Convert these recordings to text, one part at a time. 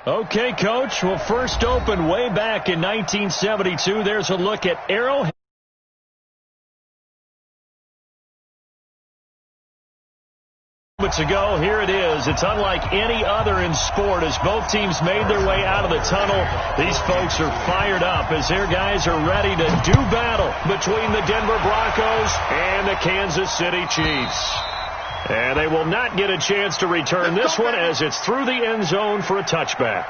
Okay, Coach. Well, first opened way back in 1972. There's a look at Arrowhead. Moments ago, here it is. It's unlike any other in sport as both teams made their way out of the tunnel. These folks are fired up as their guys are ready to do battle between the Denver Broncos and the Kansas City Chiefs. And they will not get a chance to return this one as it's through the end zone for a touchback.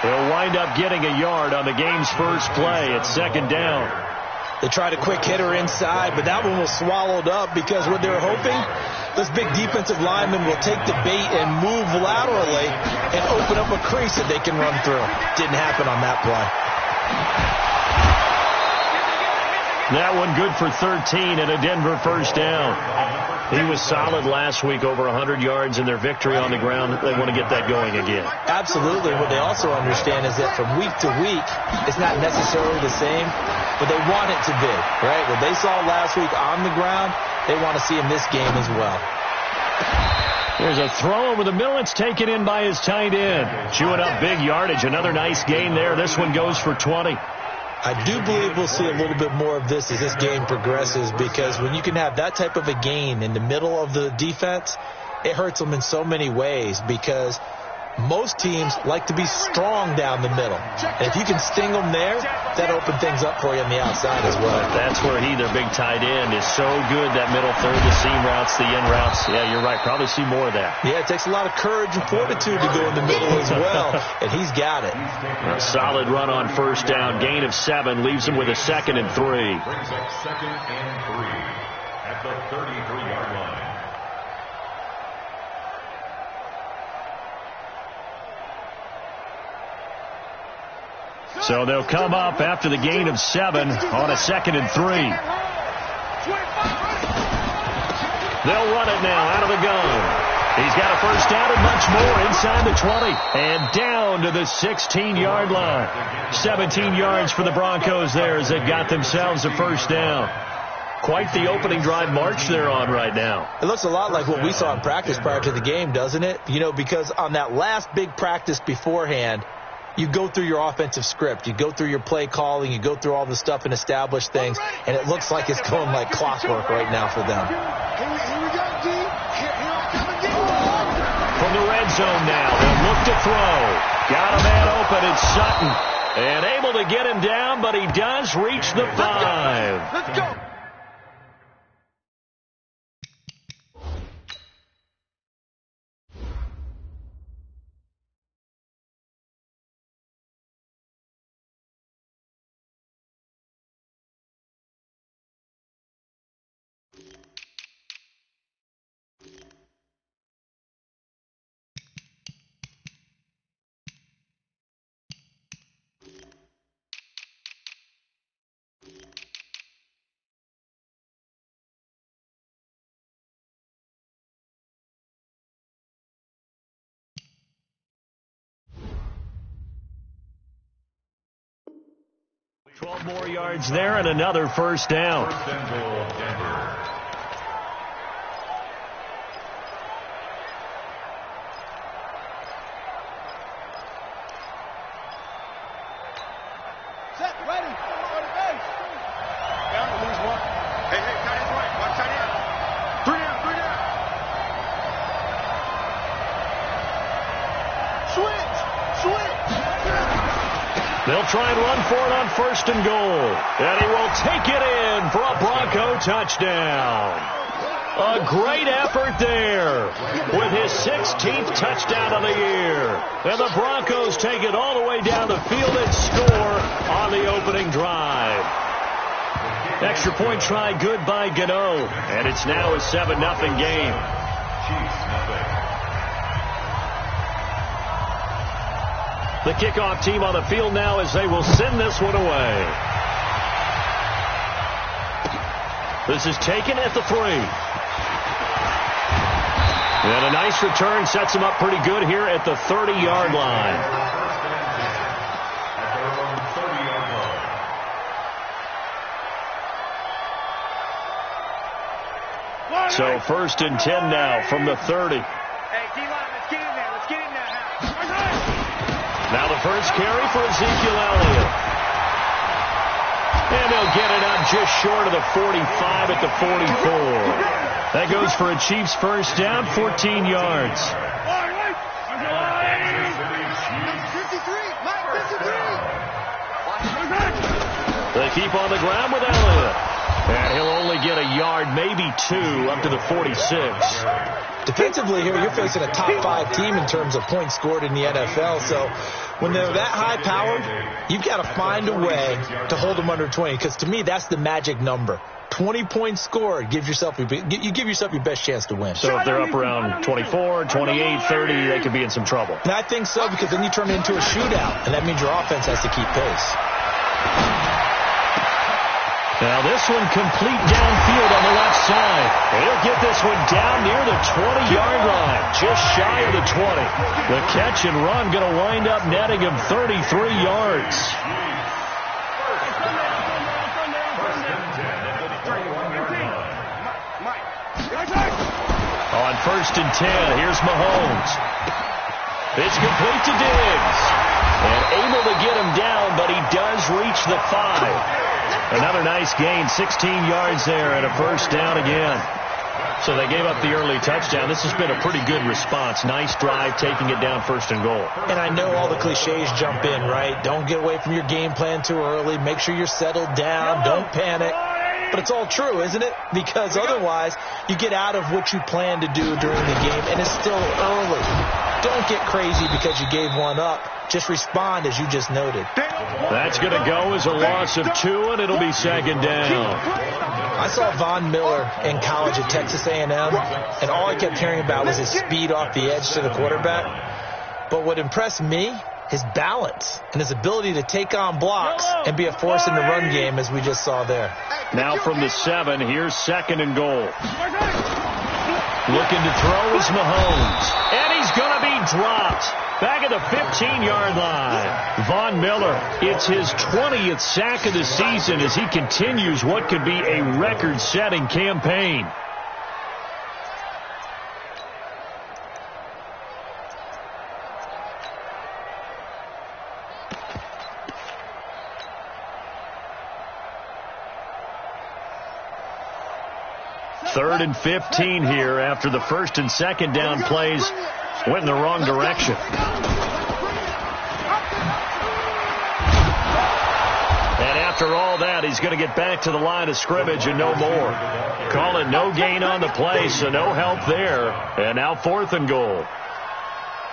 They'll wind up getting a yard on the game's first play at second down. They tried a quick hitter inside, but that one was swallowed up because what they were hoping, this big defensive lineman will take the bait and move laterally and open up a crease that they can run through. Didn't happen on that play. That one good for 13 and a Denver first down. He was solid last week, over 100 yards in their victory on the ground. They want to get that going again. Absolutely. What they also understand is that from week to week, it's not necessarily the same, but they want it to be, right? What they saw last week on the ground, they want to see in this game as well. There's a throw over the middle. It's taken in by his tight end. Chewing up big yardage. Another nice gain there. This one goes for 20. I do believe we'll see a little bit more of this as this game progresses, because when you can have that type of a gain in the middle of the defense, it hurts them in so many ways, because most teams like to be strong down the middle. And if you can sting them there, that opens things up for you on the outside as well. That's where their big tight end, is so good, that middle third, the seam routes, the in routes. Yeah, you're right. Probably see more of that. Yeah, it takes a lot of courage and fortitude to go in the middle as well, and he's got it. A solid run on first down. Gain of 7 leaves him with a 2nd and 3. Brings up 2nd and 3 at the 33-yard line. So they'll come up after the gain of 7 on a 2nd and 3. They'll run it now out of the gun. He's got a first down and much more inside the 20 and down to the 16-yard line. 17 yards for the Broncos there as they've got themselves a first down. Quite the opening drive march they're on right now. It looks a lot like what we saw in practice prior to the game, doesn't it? You know, because on that last big practice beforehand, you go through your offensive script. You go through your play calling. You go through all the stuff and establish things. And it looks like it's going like clockwork right now for them. From the red zone now, they'll look to throw. Got a man open. It's Sutton. And able to get him down, but he does reach the 5. Let's go. $12 more yards there and another first down. First and goal, Denver. Set, ready, on the base. Down to lose one. Hey, tight end right. Watch tight end. 3 down, 3 down. Switch. They'll try and run for it on first and goal. And he will take it in for a Bronco touchdown. A great effort there with his 16th touchdown of the year. And the Broncos take it all the way down the field and score on the opening drive. Extra point try good by Gano. And it's now a 7-0 game. Chiefs nothing. The kickoff team on the field now as they will send this one away. This is taken at the 3. And a nice return sets him up pretty good here at the 30-yard line. So 1st and 10 now from the 30. Hey, D-line, let's get in there. Let's get in there now. Now the first carry for Ezekiel Elliott. And they'll get it up just short of the 45 at the 44. That goes for a Chiefs first down, 14 yards. 53. They keep on the ground with Elliott. And he'll only get a yard, maybe 2, up to the 46. Defensively here, you're facing a top 5 team in terms of points scored in the NFL. So when they're that high-powered, you've got to find a way to hold them under 20. Because to me, that's the magic number. 20 points scored, you give yourself your best chance to win. So if they're up around 24, 28, 30, they could be in some trouble. And I think so, because then you turn it into a shootout, and that means your offense has to keep pace. Now this one complete downfield on the left side. He'll get this one down near the 20-yard line, just shy of the 20. The catch and run going to wind up netting him 33 yards. On 1st and 10, here's Mahomes. It's complete to Diggs. And able to get him down, but he does reach the 5. Another nice gain, 16 yards there and a first down again. So they gave up the early touchdown. This has been a pretty good response. Nice drive, taking it down 1st and goal. And I know all the cliches jump in, right? Don't get away from your game plan too early. Make sure you're settled down. Don't panic. But it's all true, isn't it? Because otherwise, you get out of what you plan to do during the game, and it's still early. Don't get crazy because you gave one up. Just respond, as you just noted. That's going to go as a loss of 2, and it'll be 2nd down. I saw Von Miller in college at Texas A&M, and all I kept hearing about was his speed off the edge to the quarterback. But what impressed me, his balance and his ability to take on blocks and be a force in the run game, as we just saw there. Now from the 7, here's 2nd and goal. Looking to throw is Mahomes, and he's going to be dropped. Back at the 15-yard line. Von Miller, it's his 20th sack of the season as he continues what could be a record-setting campaign. Third and 15 here after the 1st and 2nd down plays went in the wrong direction. And after all that, he's going to get back to the line of scrimmage and no more. Call it no gain on the play, so no help there. And now 4th and goal.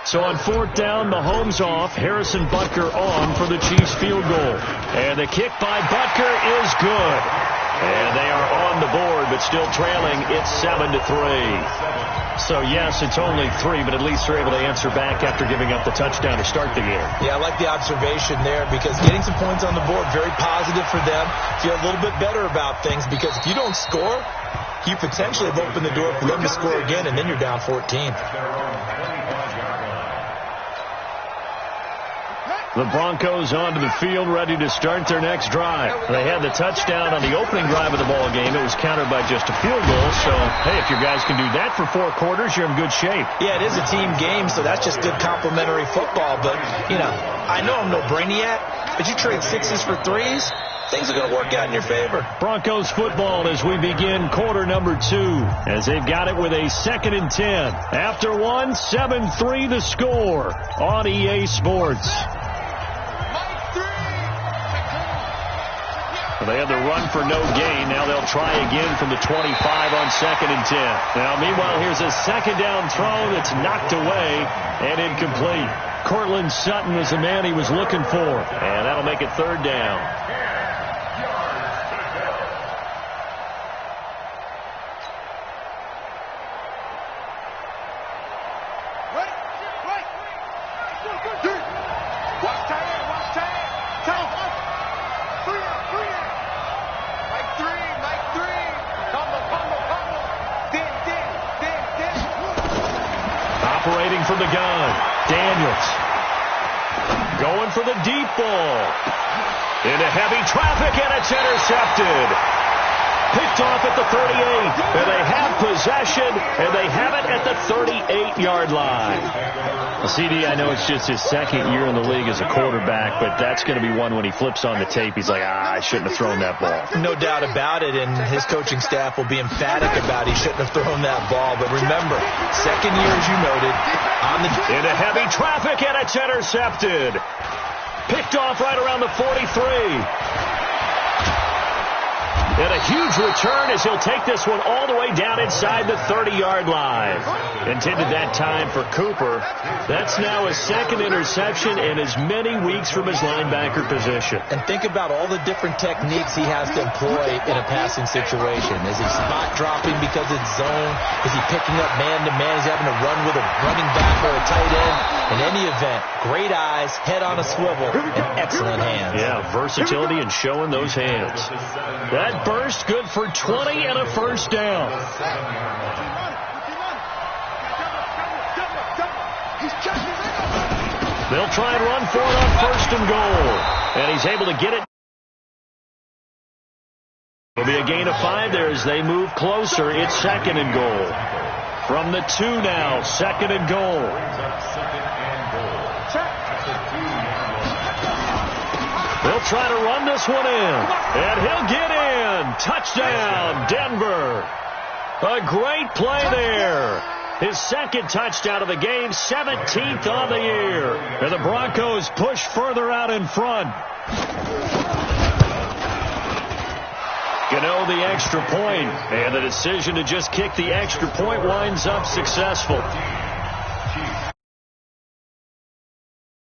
So on 4th down, Mahomes off, Harrison Butker on for the Chiefs field goal. And the kick by Butker is good. And they are on the board, but still trailing. It's 7-3. So, yes, it's only 3, but at least they're able to answer back after giving up the touchdown to start the game. Yeah, I like the observation there because getting some points on the board, very positive for them. Feel a little bit better about things because if you don't score, you potentially have opened the door for them to score again, and then you're down 14. The Broncos onto the field, ready to start their next drive. They had the touchdown on the opening drive of the ball game. It was countered by just a field goal. So, hey, if your guys can do that for 4 quarters, you're in good shape. Yeah, it is a team game, so that's just good complimentary football. But, you know, I know I'm no brainiac, but you trade 6s for 3s, things are going to work out in your favor. Broncos football as we begin quarter number 2, as they've got it with a 2nd and 10. After 1, 7-3 the score on EA Sports. They had the run for no gain. Now they'll try again from the 25 on 2nd and 10. Now, meanwhile, here's a 2nd down throw that's knocked away and incomplete. Cortland Sutton was the man he was looking for, and that'll make it 3rd down. operating from the gun. Daniels going for the deep ball. Into heavy traffic, and it's intercepted. Picked off at the 38, and they have possession, and they have it at the 38-yard line. Well, CD, I know it's just his second year in the league as a quarterback, but that's going to be one when he flips on the tape. He's like, I shouldn't have thrown that ball. No doubt about it, and his coaching staff will be emphatic about he shouldn't have thrown that ball. But remember, second year, as you noted, on the... Into heavy traffic, and it's intercepted. Picked off right around the 43. And a huge return as he'll take this one all the way down inside the 30-yard line. Intended that time for Cooper. That's now his second interception in as many weeks from his linebacker position. And think about all the different techniques he has to employ in a passing situation. Is he spot dropping because it's zone? Is he picking up man-to-man? Is he having to run with a running back or a tight end? In any event, great eyes, head on a swivel, and excellent hands. Yeah, versatility and showing those hands. That burst good for 20 and a first down. They'll try and run for it on first and goal. And he's able to get it. It'll be a gain of 5 there as they move closer. It's second and goal. From the 2 now, second and goal. They'll try to run this one in, and he'll get in. Touchdown, Denver. A great play there. His second touchdown of the game, 17th on the year. And the Broncos push further out in front. Gano the extra point, and the decision to just kick the extra point winds up successful.